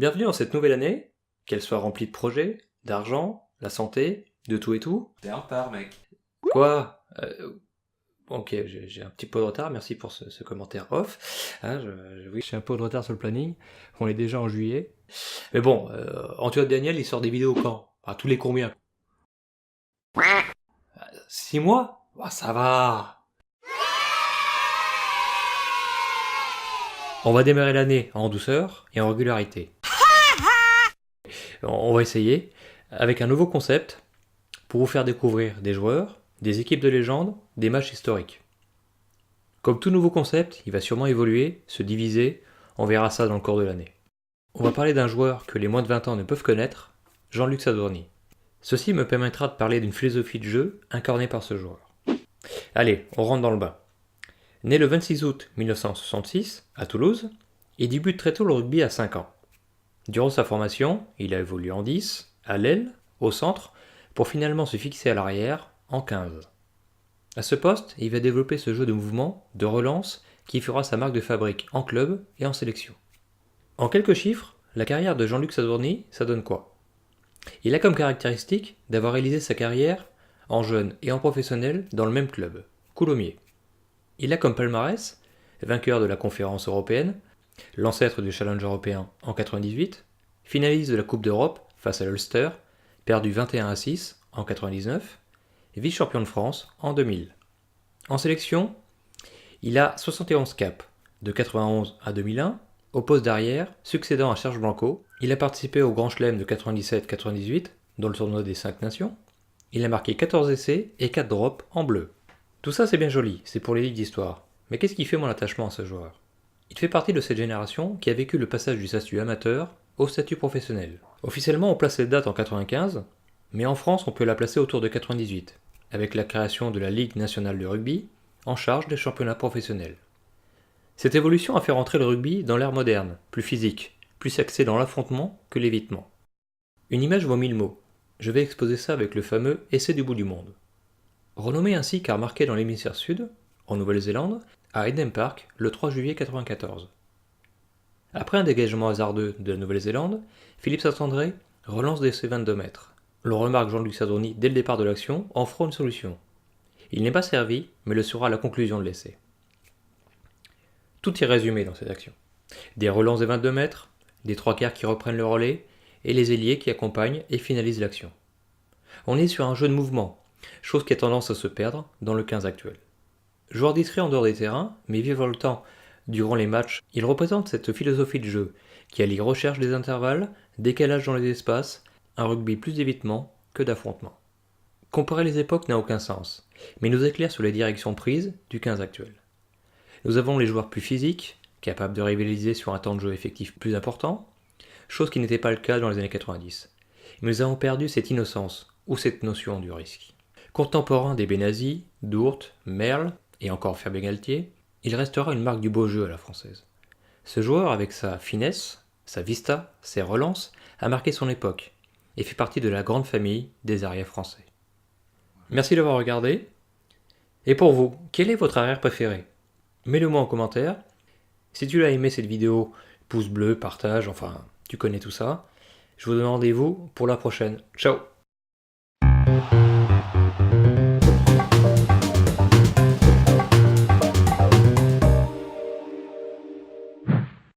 Bienvenue dans cette nouvelle année, qu'elle soit remplie de projets, d'argent, la santé, de tout et tout. T'es un part, mec. Quoi Ok, j'ai un petit peu de retard, merci pour ce commentaire off. Hein, oui, j'ai un peu de retard sur le planning, on est déjà en juillet. Mais bon, Antoine Daniel, il sort des vidéos quand? Tous les combien? 6 mois? Ça va. On va démarrer l'année en douceur et en régularité. On va essayer avec un nouveau concept pour vous faire découvrir des joueurs, des équipes de légende, des matchs historiques. Comme tout nouveau concept, il va sûrement évoluer, se diviser, on verra ça dans le cours de l'année. On va parler d'un joueur que les moins de 20 ans ne peuvent connaître, Jean-Luc Sadurní. Ceci me permettra de parler d'une philosophie de jeu incarnée par ce joueur. Allez, on rentre dans le bain. Né le 26 août 1966 à Toulouse, il débute très tôt le rugby à 5 ans. Durant sa formation, il a évolué en 10, à l'aile, au centre, pour finalement se fixer à l'arrière en 15. À ce poste, il va développer ce jeu de mouvement, de relance, qui fera sa marque de fabrique en club et en sélection. En quelques chiffres, la carrière de Jean-Luc Sadurní, ça donne quoi? Il a comme caractéristique d'avoir réalisé sa carrière en jeune et en professionnel dans le même club, Coulommiers. Il a comme palmarès, vainqueur de la conférence européenne, l'ancêtre du challenge européen en 98, finaliste de la Coupe d'Europe face à l'Ulster, perdu 21-6 en 99, vice-champion de France en 2000. En sélection, il a 71 caps, de 91 à 2001, au poste d'arrière, succédant à Serge Blanco. Il a participé au Grand Chelem de 97-98, dans le tournoi des 5 nations. Il a marqué 14 essais et 4 drops en bleu. Tout ça c'est bien joli, c'est pour les livres d'histoire. Mais qu'est-ce qui fait mon attachement à ce joueur? Il fait partie de cette génération qui a vécu le passage du statut amateur au statut professionnel. Officiellement on place cette date en 95, mais en France on peut la placer autour de 98, avec la création de la Ligue nationale de rugby, en charge des championnats professionnels. Cette évolution a fait rentrer le rugby dans l'ère moderne, plus physique, plus axé dans l'affrontement que l'évitement. Une image vaut 1000 mots. Je vais exposer ça avec le fameux essai du bout du monde. Renommé ainsi car marqué dans l'hémisphère sud, en Nouvelle-Zélande, à Eden Park, le 3 juillet 1994. Après un dégagement hasardeux de la Nouvelle-Zélande, Philippe Saint-André relance d'essai 22 mètres. Le remarque Jean-Luc Sadurní dès le départ de l'action en fera une solution. Il n'est pas servi, mais le sera à la conclusion de l'essai. Tout est résumé dans cette action. Des relances des 22 mètres, des trois quarts qui reprennent le relais, et les ailiers qui accompagnent et finalisent l'action. On est sur un jeu de mouvement, chose qui a tendance à se perdre dans le 15 actuel. Joueur discret en dehors des terrains, mais virevoltant durant les matchs, il représente cette philosophie de jeu qui allie recherche des intervalles, décalage dans les espaces, un rugby plus d'évitement que d'affrontement. Comparer les époques n'a aucun sens, mais nous éclaire sur les directions prises du 15 actuel. Nous avons les joueurs plus physiques, capables de rivaliser sur un temps de jeu effectif plus important, chose qui n'était pas le cas dans les années 90. Mais nous avons perdu cette innocence, ou cette notion du risque. Contemporain des Benazi, Dourte, Merle, et encore Fabien Galtier, il restera une marque du beau jeu à la française. Ce joueur, avec sa finesse, sa vista, ses relances, a marqué son époque, et fait partie de la grande famille des arrières français. Merci d'avoir regardé. Et pour vous, quel est votre arrière préféré? Mets-le-moi en commentaire. Si tu as aimé cette vidéo, pouce bleu, partage, enfin, tu connais tout ça. Je vous donne rendez-vous pour la prochaine. Ciao!